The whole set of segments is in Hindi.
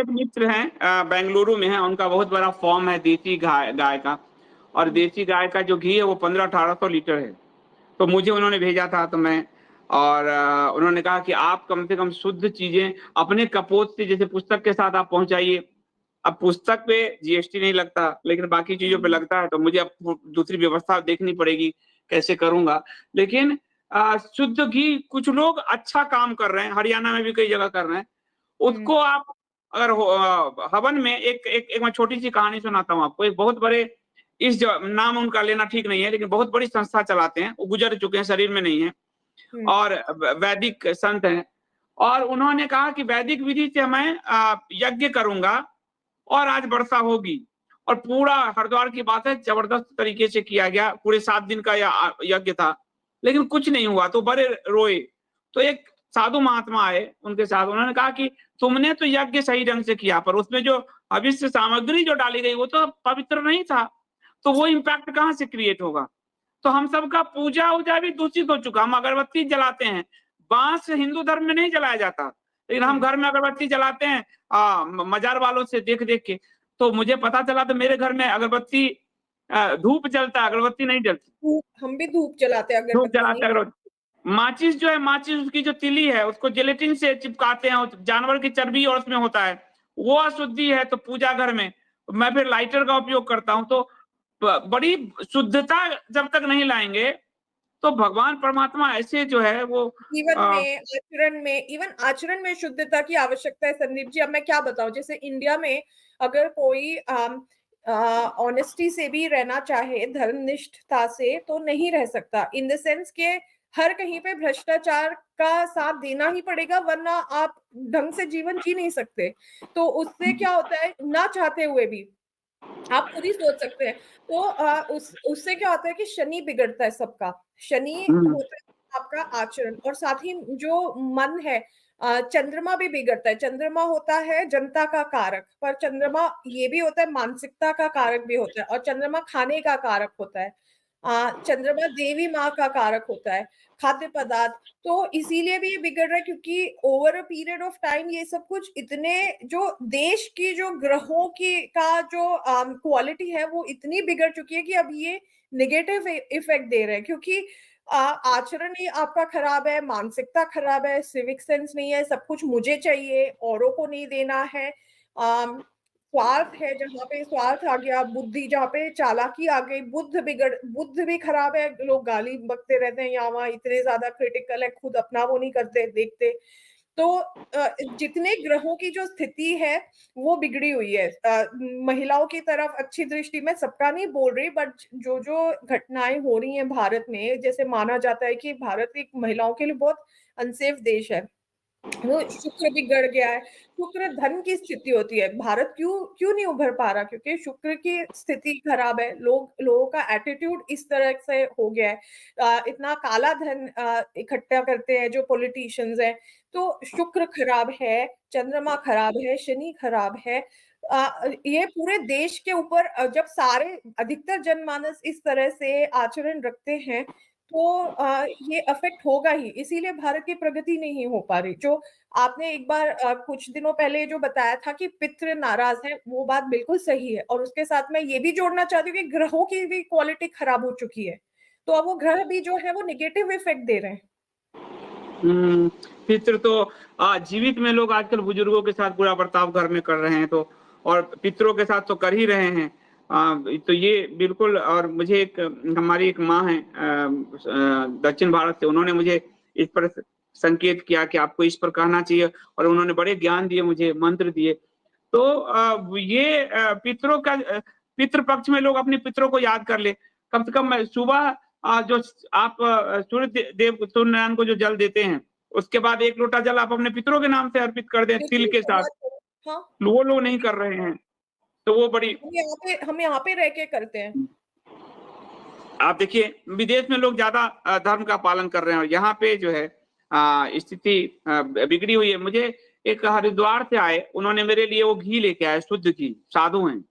एक मित्र हैं बेंगलुरु में हैं, उनका बहुत बड़ा फार्म है देसी गाय गाय का, और देसी गाय का जो घी है वो 1500-1800 लीटर है। तो मुझे उन्होंने भेजा था, तो मैं और उन्होंने कहा कि आप कम से कम शुद्ध चीजें अपने कपोत से, जैसे पुस्तक के साथ आप पहुंचाइए। अब पुस्तक पे जीएसटी नहीं लगता, लेकिन बाकी चीजों पे लगता है, तो मुझे अब दूसरी व्यवस्था देखनी पड़ेगी, कैसे करूंगा। लेकिन शुद्ध घी कुछ लोग अच्छा काम कर रहे हैं, हरियाणा में भी कई जगह कर रहे हैं। उसको आप अगर हवन में एक मैं छोटी सी कहानी सुनाता हूँ आपको। एक बहुत बड़े नाम उनका लेना ठीक नहीं है, लेकिन बहुत बड़ी संस्था चलाते हैं, वो गुजर चुके हैं, शरीर में नहीं है, और वैदिक संत हैं। और उन्होंने कहा कि वैदिक विधि से मैं यज्ञ करूंगा और आज वर्षा होगी। और पूरा हरिद्वार की बात है, जबरदस्त तरीके से किया गया, पूरे 7 दिन का यज्ञ था, लेकिन कुछ नहीं हुआ, तो बड़े रोए। तो एक साधु महात्मा आए उनके साथ, उन्होंने कहा कि तुमने तो यज्ञ सही ढंग से किया, पर उसमें जो हविष्य सामग्री जो डाली गई वो तो पवित्र नहीं था, तो वो इम्पैक्ट कहाँ से क्रिएट होगा। तो हम सबका पूजा उजा भी दूषित हो चुका। हम अगरबत्ती जलाते हैं, बांस हिंदू धर्म में नहीं जलाया जाता, लेकिन हम घर में अगरबत्ती जलाते हैं मजार वालों से देख देख के। तो मुझे पता चला, तो मेरे घर में अगरबत्ती धूप जलता है, अगरबत्ती नहीं जलती। हम भी धूप जलाते हैं, धूप अगरबत्ती जलाते हैं। माचिस जो है, माचिस उसकी जो तिली है उसको जेलेटिन से चिपकाते हैं, जानवर की चर्बी और उसमें होता है, वो अशुद्धि है। तो पूजा घर में मैं फिर लाइटर का उपयोग करता हूँ। तो बड़ी शुद्धता जब तक नहीं लाएंगे, तो भगवान परमात्मा ऐसे जो है वो जीवन में, आचरण में, इवन आचरण में शुद्धता की आवश्यकता है संदीप जी। अब मैं क्या बताऊं, जैसे इंडिया में अगर कोई ऑनेस्टी से भी रहना चाहे, धर्मनिष्ठता से, तो नहीं रह सकता, इन द सेंस के हर कहीं पे भ्रष्टाचार का साथ देना ही पड़ेगा, वरना आप ढंग से जीवन जी नहीं सकते। तो उससे क्या होता है, ना चाहते हुए भी आप खुद ही सोच सकते हैं। तो उससे क्या होता है कि शनि बिगड़ता है सबका। शनि होता है आपका आचरण, और साथ ही जो मन है, चंद्रमा भी बिगड़ता है। चंद्रमा होता है जनता का कारक, पर चंद्रमा ये भी होता है मानसिकता का कारक भी होता है, और चंद्रमा खाने का कारक होता है। चंद्रमा देवी माँ का कारक होता है, खाद्य पदार्थ। तो इसीलिए भी ये बिगड़ रहा है, क्योंकि over a period of time ये सब कुछ इतने, जो देश की जो ग्रहों की का जो क्वालिटी है वो इतनी बिगड़ चुकी है कि अब ये नेगेटिव इफेक्ट दे रहे हैं। क्योंकि आचरण ही आपका खराब है, मानसिकता खराब है, सिविक सेंस नहीं है, सब कुछ मुझे चाहिए, औरों को नहीं देना है। स्वार्थ है, जहाँ पे स्वार्थ आ गया, बुद्धि जहाँ पे चालाकी आ गई, बुद्ध भी खराब है। लोग गाली बकते रहते हैं, यहाँ वहाँ इतने ज्यादा क्रिटिकल है, खुद अपना वो नहीं करते देखते। तो जितने ग्रहों की जो स्थिति है वो बिगड़ी हुई है। महिलाओं की तरफ अच्छी दृष्टि में सबका नहीं बोल रही, बट जो जो घटनाएं हो रही हैं भारत में, जैसे माना जाता है कि भारत एक महिलाओं के लिए बहुत अनसेफ देश है, वो शुक्र बिगड़ गया है। शुक्र धन की स्थिति होती है, भारत क्यों क्यों नहीं उभर पा रहा, क्योंकि शुक्र की स्थिति खराब है। लोगों का एटीट्यूड इस तरह से हो गया है, इतना काला धन इकट्ठा करते हैं जो पॉलिटिशियंस हैं। तो शुक्र खराब है, चंद्रमा खराब है, शनि खराब है। ये पूरे देश के ऊपर जब सारे अधिकतर जनमानस इस तरह से आचरण रखते हैं, तो ये अफेक्ट होगा ही। इसीलिए भारत की प्रगति नहीं हो पा रही। जो आपने एक बार कुछ दिनों पहले जो बताया था कि पितृ नाराज है, वो बात बिल्कुल सही है। और उसके साथ मैं ये भी जोड़ना चाहती हूँ कि ग्रहों की भी क्वालिटी खराब हो चुकी है, तो अब वो ग्रह भी जो है वो निगेटिव इफेक्ट दे रहे हैं। पितृ तो जीवित में लोग आजकल बुजुर्गों के साथ बुरा बर्ताव घर में कर रहे हैं, तो और पितरों के साथ तो कर ही रहे हैं। तो ये बिल्कुल। और मुझे हमारी एक माँ है दक्षिण भारत से, उन्होंने मुझे इस पर संकेत किया कि आपको इस पर कहना चाहिए, और उन्होंने बड़े ज्ञान दिए, मुझे मंत्र दिए। तो ये पितरों का पितृ पक्ष में लोग अपने पितरों को याद कर ले। कम से कम सुबह जो आप सूर्य नारायण को जो जल देते हैं, उसके बाद 1 लोटा जल आप अपने पितरों के नाम से अर्पित कर दें, तिल के साथ। हाँ, वो लोग नहीं कर रहे हैं, तो वो बड़ी। हम यहाँ पे रह के करते हैं। आप देखिए विदेश में लोग ज्यादा धर्म का पालन कर रहे हैं, और यहाँ पे जो है स्थिति बिगड़ी हुई है। मुझे एक हरिद्वार से आए, उन्होंने मेरे लिए वो घी लेके आए, शुद्ध घी, साधु हैं,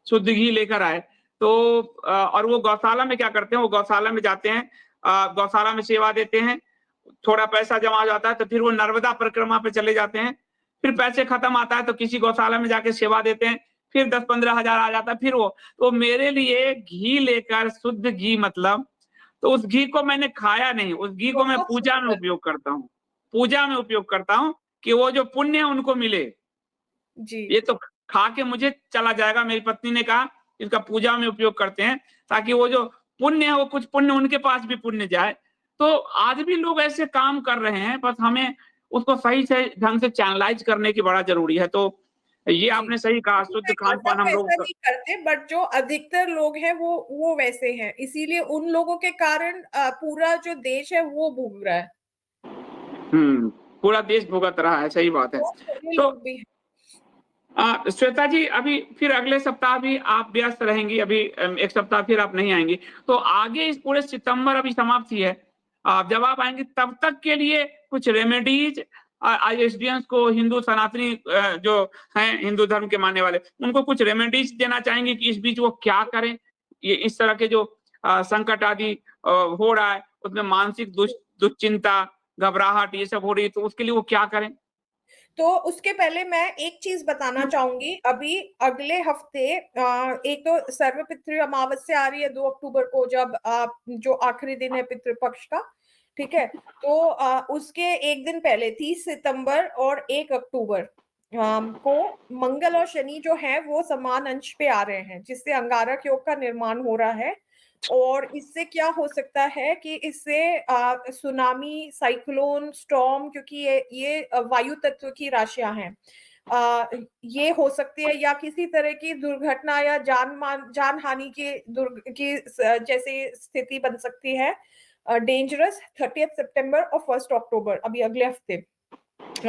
शुद्ध घी लेकर आए। तो और वो गौशाला में क्या करते हैं, वो गौशाला में जाते हैं, गौशाला में सेवा देते हैं, थोड़ा पैसा जमा हो जाता है, तो फिर वो नर्मदा परिक्रमा पे चले जाते हैं, फिर पैसे खत्म आता है तो किसी गौशाला में जाके सेवा देते हैं, फिर 10-15 हज़ार आ जाता है, फिर वो। तो मेरे लिए घी लेकर शुद्ध घी मतलब, तो उस घी को मैंने खाया नहीं, उस घी को मैं बहुत पूजा में सुंदर। उपयोग करता हूँ। पूजा में उपयोग करता हूँ कि वो जो पुण्य है उनको मिले। जी। ये तो खा के मुझे चला जाएगा, मेरी पत्नी ने कहा इसका पूजा में उपयोग करते हैं, ताकि वो जो पुण्य है वो कुछ पुण्य उनके पास भी पुण्य जाए। तो आज भी लोग ऐसे काम कर रहे हैं, बस हमें उसको सही से ढंग से चैनलाइज़ करने की बड़ा ज़रूरी है। तो ये जी। आपने सही कहा, लेकिन शुद्ध मैं खान-पान सब हम वैसा लोग क नहीं करते, बट जो अधिकतर लोग हैं वो वैसे हैं। इसीलिए उन लोगों के कारण पूरा जो देश है वो भूग रहा है। हुँ, पूरा देश भुगत रहा है, सही बात है। बहुत छोटे तो लोग भी हैं। श्वेता जी, अभी फिर अगले सप्ताह भी आप व्यस्त रहेंगी, अभी 1 सप्ताह फिर आप नहीं आएँगी। तो आगे इस पूरे सितंबर अभी समाप्त ही है। जब आप आएँगी तब तक के लिए कुछ रेमेडीज़ आईएसडीएंस को, हिंदू सनातनी जो हैं हिंदू धर्म के मानने वाले, उनको कुछ रेमेडीज़ देना चाहेंगे कि इस बीच वो क्या करें? ये इस तरह के जो संकट आदि हो रहा है, उसमें मानसिक दुश्चिंता, घबराहट ये सब हो रही है, तो उसके लिए वो क्या करें? तो उसके पहले मैं एक चीज़ बताना चाहूँगी, अभी अगले हफ्ते एक तो सर्वपितृ अमावस्या आ रही है 2 अक्टूबर को, जब जो आखिरी दिन है पितृपक्ष का, ठीक है? तो उसके 1 दिन पहले 30 सितंबर और 1 अक्टूबर को मंगल और शनि जो हैं वो समान अंश पे आ रहे हैं, जिससे अंगारक योग का निर्माण हो रहा है। और इससे क्या हो सकता है कि इससे सुनामी, साइक्लोन, स्टॉर्म, क्योंकि ये वायु तत्व की राशियाँ हैं। ये हो सकती है, या किसी तरह की दुर्घटना या जान-हानि की जैसे स्थिति बन सकती है। डेंजरस 30th सितंबर और 1st अक्टूबर, अभी अगले हफ्ते।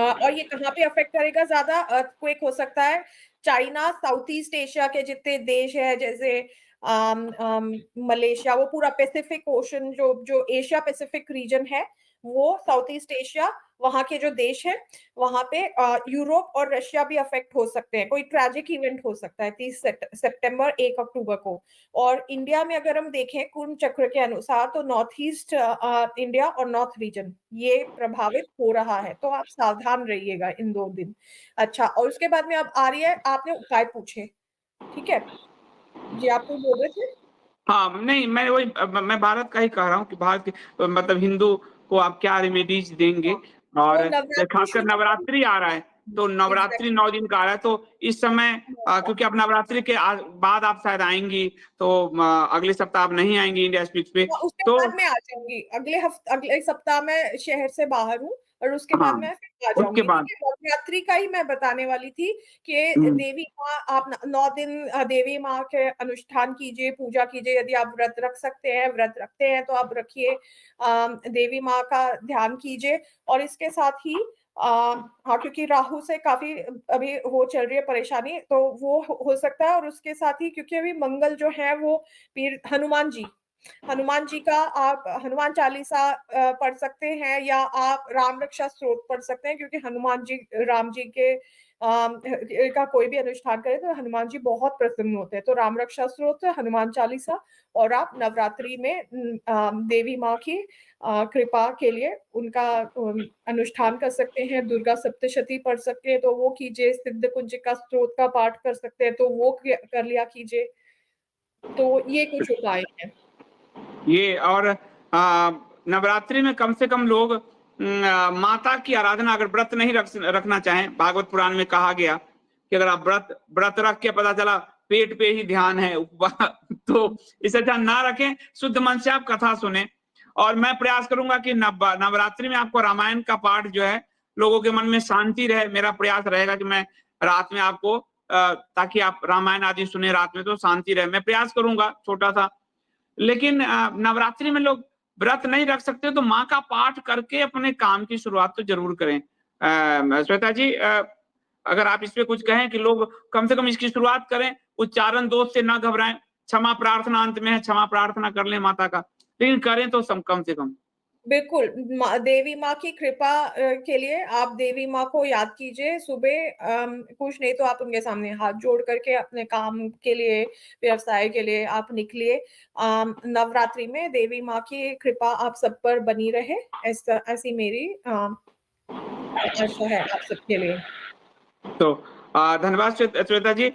और ये कहाँ पे अफेक्ट करेगा ज़्यादा? अर्थक्वेक हो सकता है चाइना, साउथ ईस्ट एशिया के जितने देश हैं, जैसे मलेशिया, वो पूरा पैसिफिक ओशन, जो जो एशिया पैसिफिक रीजन है, वो साउथ ईस्ट एशिया, वहाँ के जो देश हैं, वहाँ पे यूरोप और रशिया भी अफेक्ट हो सकते हैं। कोई ट्रेजिक इवेंट हो सकता है 30 सितंबर, 1 अक्टूबर को। और इंडिया में अगर हम देखें कुंभ चक्र के अनुसार, तो नॉर्थ ईस्ट इंडिया और नॉर्थ रीजन ये प्रभावित हो रहा है, तो आप सावधान रहिएगा इन 2 दिन। अच्छा, और उसके बाद में अब आ रही है, आपने उपाय पूछे, ठीक है? जी, आप कुछ बोल रहे थे? हाँ, नहीं मैं वही मैं भारत का ही कह रहा हूँ कि भारत के मतलब हिंदू को आप क्या रेमेडीज़ देंगे? हाँ, तो और नवरात्रि खासकर शुरू होगी। नवरात्रि आ रहा है, तो नवरात्रि एग्ज़ैक्टली। 9 दिन का आ रहा है, तो इस समय क्योंकि अब नवरात्रि के बाद आप शायद आएँगी, तो अगले सप्ताह आप नहीं आएँगी इंडिया स्पीच पे, हाँ, उसके तो बाद मैं आ जाऊँगी। अगले सप्ताह मैं शहर से बाहर हूँ, और उसके बाद हाँ, मैं फिर आ उसके जाऊँगी, ठीक बाद है? नवरात्रि का ही मैं बताने वाली थी कि हुँ, देवी माँ, आप न 9 दिन देवी माँ के अनुष्ठान कीजिए, पूजा कीजिए। यदि आप व्रत रख सकते हैं, व्रत रखते हैं, तो आप रखिए। देवी माँ का ध्यान कीजिए, और इसके साथ ही हाँ, क्योंकि राहु से काफ़ी अभी वो चल रही है परेशानी, तो वो हो सकता है। और उसके साथ ही क्योंकि अभी मंगल जो है वो पीर हनुमान जी का आप हनुमान चालीसा पढ़ सकते हैं, या आप राम रक्षा स्तोत्र पढ़ सकते हैं, क्योंकि हनुमान जी, राम जी के का कोई भी अनुष्ठान करें तो हनुमान जी बहुत प्रसन्न होते हैं। तो राम रक्षा स्तोत्र, हनुमान चालीसा, और आप नवरात्रि में देवी माँ की कृपा के लिए उनका अनुष्ठान कर सकते हैं। दुर्गा सप्तशती पढ़ सकते हैं, तो वो कीजिए। सिद्ध कुंजिका स्तोत्र का पाठ कर सकते हैं, तो वो कर लिया कीजिए। तो ये कुछ उपाय हैं। ये और नवरात्रि में कम से कम लोग माता की आराधना अगर व्रत नहीं रखना चाहें, भागवत पुराण में कहा गया कि अगर आप व्रत व्रत रख के पता चला पेट पे ही ध्यान है तो इससे अच्छा ना रखें, शुद्ध मन से आप कथा सुने। और मैं प्रयास करूंगा कि नवरात्रि में आपको रामायण का पाठ जो है, लोगों के मन में शांति रहे। मेरा प्रयास रहेगा कि मैं रात में आपको ताकि आप रामायण आदि सुने रात में, तो शांति रहे। मैं प्रयास करूंगा छोटा सा। लेकिन नवरात्रि में लोग व्रत नहीं रख सकते, तो माँ का पाठ करके अपने काम की शुरुआत तो ज़रूर करें। श्वेता जी, अगर आप इस पे कुछ कहें कि लोग कम से कम इसकी शुरुआत करें, उच्चारण दोष से ना घबराएँ, क्षमा प्रार्थना अंत में है, क्षमा प्रार्थना कर लें माता का, लेकिन करें तो सम कम से कम। बिल्कुल, देवी माँ की कृपा के लिए आप देवी माँ को याद कीजिए सुबह। कुछ नहीं तो आप उनके सामने हाथ जोड़ करके अपने काम के लिए, व्यवसाय के लिए आप निकलिए। नवरात्रि में देवी माँ की कृपा आप सब पर बनी रहे, ऐसी मेरी आशा है आप सबके लिए। तो धन्यवाद श्वेता जी।